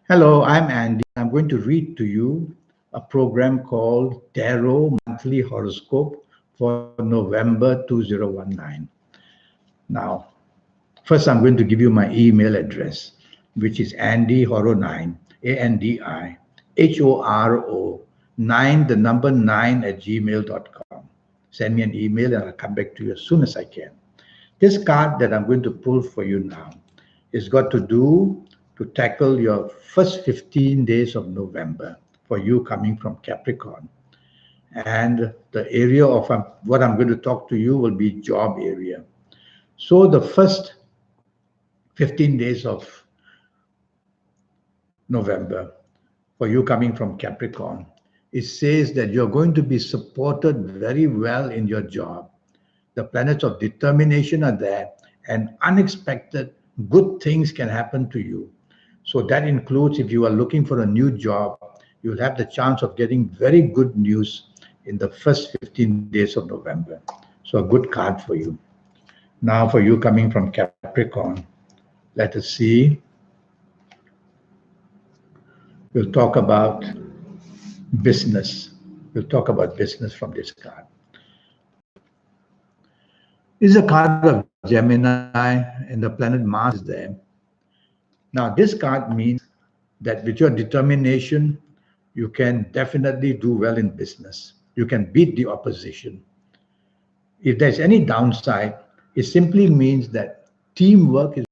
Hello, I'm Andy. I'm going to read to you a program called Tarot Monthly Horoscope for November 2019. Now, first I'm going to give you my email address, which is andyhoro9, ANDIHORO 9, the number 9 at gmail.com. Send me an email and I'll come back to you as soon as I can. This card that I'm going to pull for you now is got to do to tackle your first 15 days of November for you coming from Capricorn. And the area of what I'm going to talk to you will be job area. So the first 15 days of November for you coming from Capricorn, it says that you're going to be supported very well in your job. The planets of determination are there, and unexpected good things can happen to you. So that includes if you are looking for a new job, you'll have the chance of getting very good news in the first 15 days of November. So a good card for you. Now for you coming from Capricorn, let us see. We'll talk about business. We'll talk about business from this card. This is a card of Gemini, and the planet Mars is there. Now, this card means that with your determination, you can definitely do well in business. You can beat the opposition. If there's any downside, it simply means that teamwork is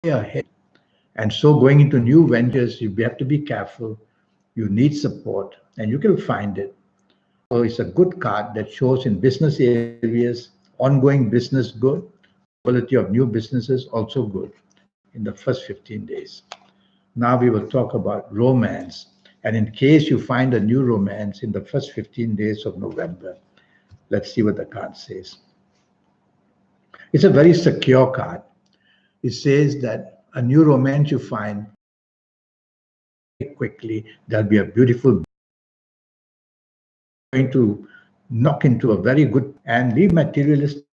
ahead. And so going into new ventures, you have to be careful. You need support, and you can find it. So it's a good card that shows in business areas, ongoing business good, possibility of new businesses also good in the first 15 days. Now we will talk about romance. And in case you find a new romance in the first 15 days of November, let's see what the card says. It's a very secure card. It says that a new romance you find quickly, there'll be a beautiful going to knock into a very good and be materialistically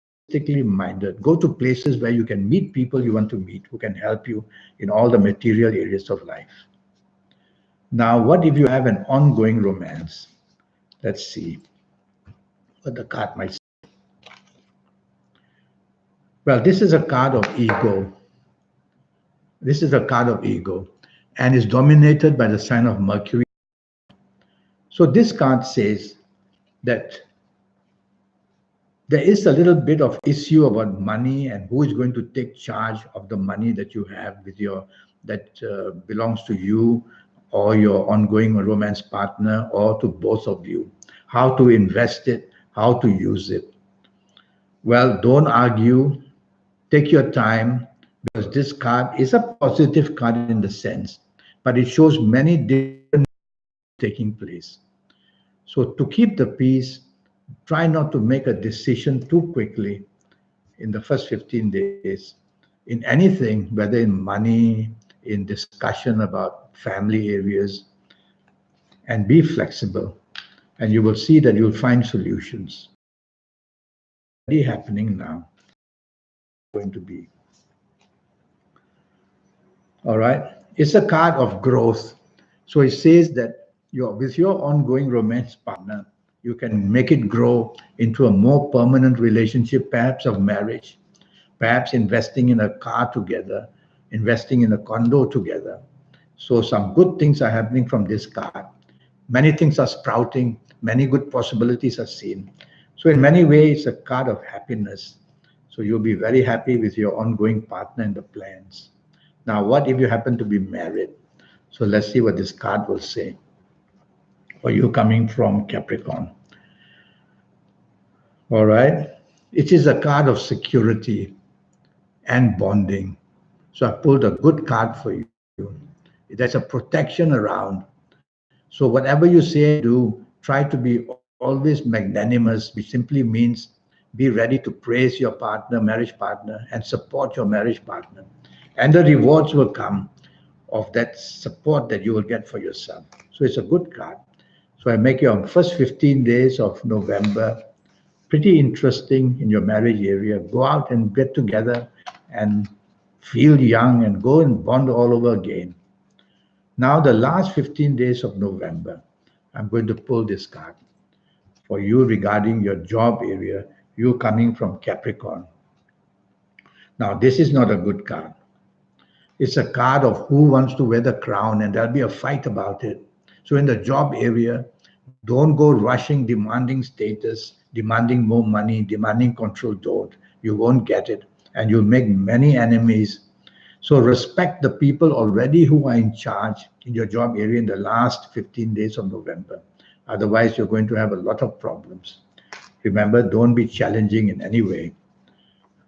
minded. Go to places where you can meet people you want to meet who can help you in all the material areas of life. Now, what if you have an ongoing romance? Let's see what the card might say. Well, this is a card of ego. This is a card of ego and is dominated by the sign of Mercury. So this card says that there is a little bit of issue about money and who is going to take charge of the money that you have with your that belongs to you or your ongoing romance partner or to both of you. How to invest it, how to use it. Well, don't argue. Take your time because this card is a positive card in the sense, but it shows many different taking place. So to keep the peace, try not to make a decision too quickly in the first 15 days in anything, whether in money, in discussion about family areas, and be flexible. And you will see that you'll find solutions. Already happening now. Going to be. All right. It's a card of growth. So it says that with your ongoing romance partner, you can make it grow into a more permanent relationship, perhaps of marriage, perhaps investing in a car together, investing in a condo together. So some good things are happening from this card. Many things are sprouting, many good possibilities are seen. So in many ways, it's a card of happiness. So you'll be very happy with your ongoing partner and the plans. Now, what if you happen to be married? So let's see what this card will say for you coming from Capricorn. All right. It is a card of security and bonding. So I pulled a good card for you. There's a protection around. So whatever you say and do, try to be always magnanimous, which simply means be ready to praise your partner, marriage partner, and support your marriage partner. And the rewards will come of that support that you will get for yourself. So it's a good card. So I make your first 15 days of November pretty interesting in your marriage area. Go out and get together and feel young and go and bond all over again. Now, the last 15 days of November, I'm going to pull this card for you regarding your job area, you coming from Capricorn. Now, this is not a good card. It's a card of who wants to wear the crown, and there'll be a fight about it. So, in the job area, don't go rushing, demanding status, demanding more money, demanding control. Don't. You won't get it, and you'll make many enemies. So, respect the people already who are in charge in your job area in the last 15 days of November. Otherwise, you're going to have a lot of problems. Remember, don't be challenging in any way.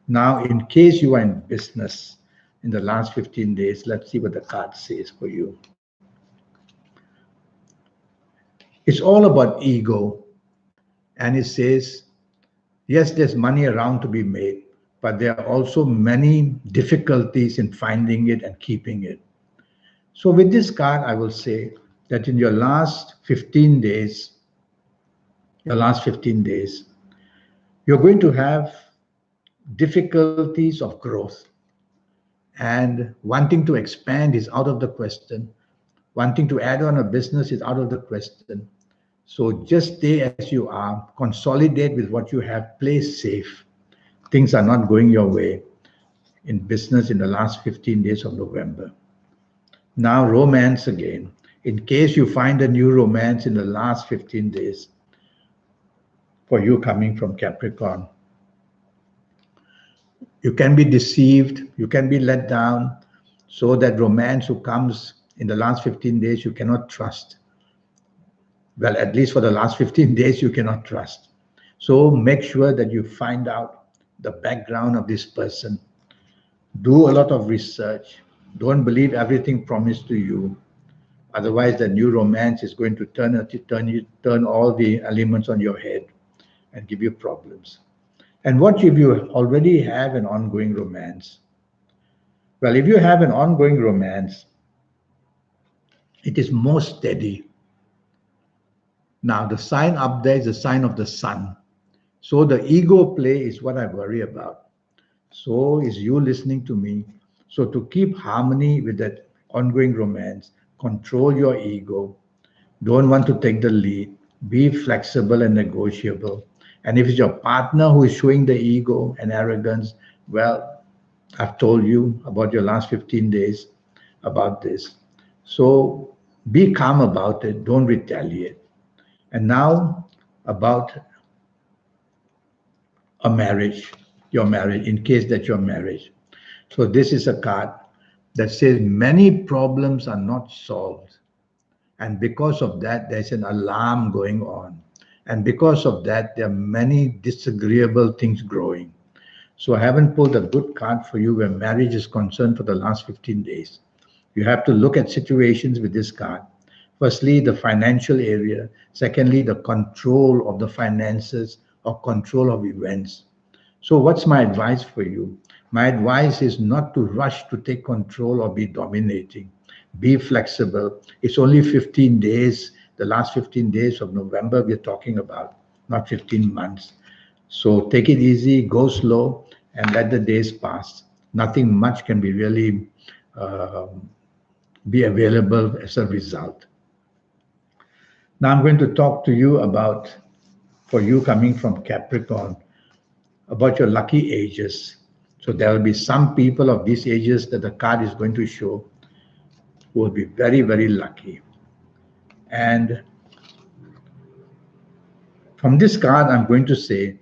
Now, in case you are in business in the last 15 days, let's see what the card says for you. It's all about ego. And it says, yes, there's money around to be made, but there are also many difficulties in finding it and keeping it. So, with this card, I will say that in your last 15 days, you're going to have difficulties of growth, and wanting to expand is out of the question. Wanting to add on a business is out of the question. So just stay as you are, consolidate with what you have, play safe. Things are not going your way in business in the last 15 days of November. Now, romance again. In case you find a new romance in the last 15 days, for you coming from Capricorn, you can be deceived, you can be let down, so that romance who comes in the last 15 days, you cannot trust. Well, at least for the last 15 days, you cannot trust. So make sure that you find out the background of this person. Do a lot of research. Don't believe everything promised to you. Otherwise, the new romance is going to turn all the elements on your head and give you problems. And what if you already have an ongoing romance? Well, if you have an ongoing romance, it is more steady. Now, the sign up there is the sign of the sun. So the ego play is what I worry about. So is you listening to me. So to keep harmony with that ongoing romance, control your ego. Don't want to take the lead. Be flexible and negotiable. And if it's your partner who is showing the ego and arrogance, well, I've told you about your last 15 days about this. So be calm about it. Don't retaliate. And now about a marriage, your marriage, in case that you're married. So this is a card that says many problems are not solved. And because of that, there's an alarm going on. And because of that, there are many disagreeable things growing. So I haven't pulled a good card for you where marriage is concerned for the last 15 days. You have to look at situations with this card. Firstly, the financial area. Secondly, the control of the finances or control of events. So, what's my advice for you? My advice is not to rush to take control or be dominating. Be flexible. It's only 15 days, the last 15 days of November we're talking about, not 15 months. So, take it easy, go slow, and let the days pass. Nothing much can be really be available as a result. Now I'm going to talk to you about, for you coming from Capricorn, about your lucky ages. So there will be some people of these ages that the card is going to show who will be very, very lucky. And from this card, I'm going to say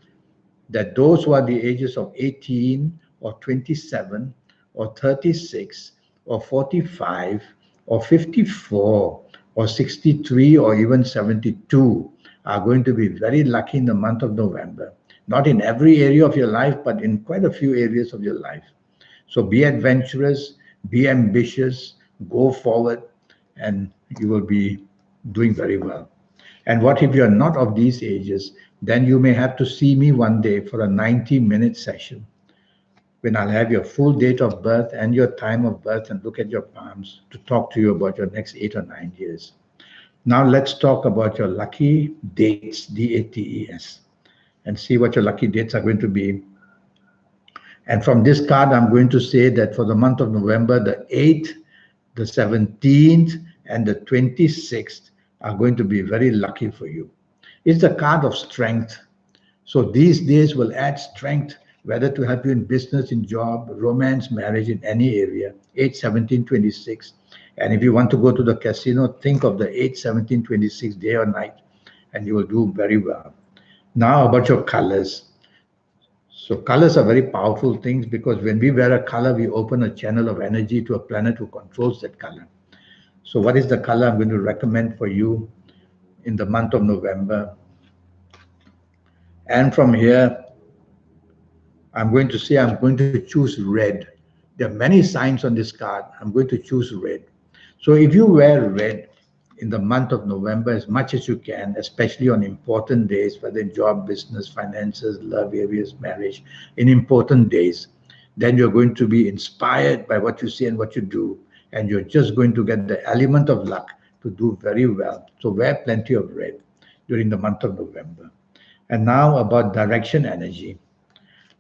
that those who are the ages of 18 or 27 or 36 or 45 or 54 or 63 or even 72 are going to be very lucky in the month of November. Not in every area of your life, but in quite a few areas of your life. So be adventurous, be ambitious, go forward, and you will be doing very well. And what if you're not of these ages? Then you may have to see me one day for a 90-minute session when I'll have your full date of birth and your time of birth and look at your palms to talk to you about your next 8 or 9 years. Now let's talk about your lucky dates, DATES, and see what your lucky dates are going to be. And from this card, I'm going to say that for the month of November, the 8th, the 17th, and the 26th are going to be very lucky for you. It's the card of strength. So these days will add strength, whether to help you in business, in job, romance, marriage, in any area. 8, 17, 26. And if you want to go to the casino, think of the 8, 17, 26 day or night, and you will do very well. Now about your colors. So colors are very powerful things because when we wear a color, we open a channel of energy to a planet who controls that color. So what is the color I'm going to recommend for you in the month of November? And from here, I'm going to choose red. There are many signs on this card. I'm going to choose red. So if you wear red in the month of November as much as you can, especially on important days, whether in job, business, finances, love areas, marriage, in important days, then you're going to be inspired by what you see and what you do. And you're just going to get the element of luck to do very well. So wear plenty of red during the month of November. And now about direction energy.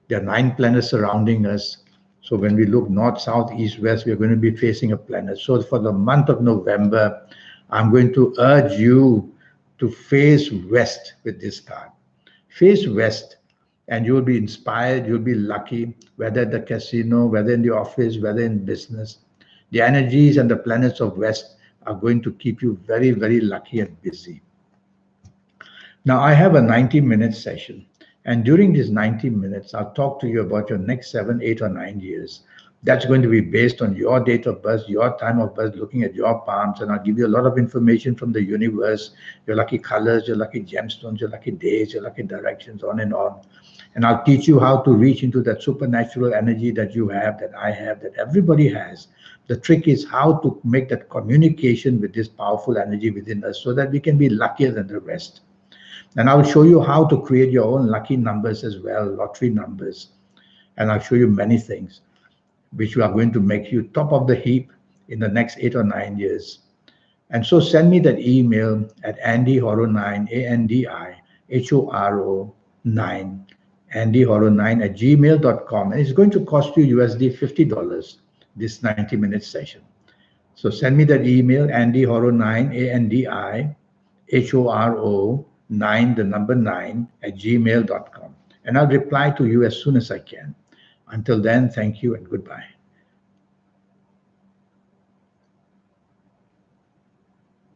There are 9 planets surrounding us. So when we look north, south, east, west, we're going to be facing a planet. So for the month of November, I'm going to urge you to face west with this card. Face west, and you'll be inspired, you'll be lucky, whether at the casino, whether in the office, whether in business. The energies and the planets of west are going to keep you very, very lucky and busy. Now, I have a 90-minute session, and during these 90 minutes, I'll talk to you about your next 7, 8, or 9 years. That's going to be based on your date of birth, your time of birth, looking at your palms, and I'll give you a lot of information from the universe, your lucky colors, your lucky gemstones, your lucky days, your lucky directions, on and on. And I'll teach you how to reach into that supernatural energy that you have, that I have, that everybody has. The trick is how to make that communication with this powerful energy within us so that we can be luckier than the rest. And I'll show you how to create your own lucky numbers as well, lottery numbers. And I'll show you many things which are going to make you top of the heap in the next 8 or 9 years. And so send me that email at andyhoro9, ANDIHORO9, andyhoro9 @gmail.com. And it's going to cost you USD $50, this 90-minute session. So send me that email, andyhoro9, ANDIHORO9, the number 9, @gmail.com. And I'll reply to you as soon as I can. Until then, thank you and goodbye.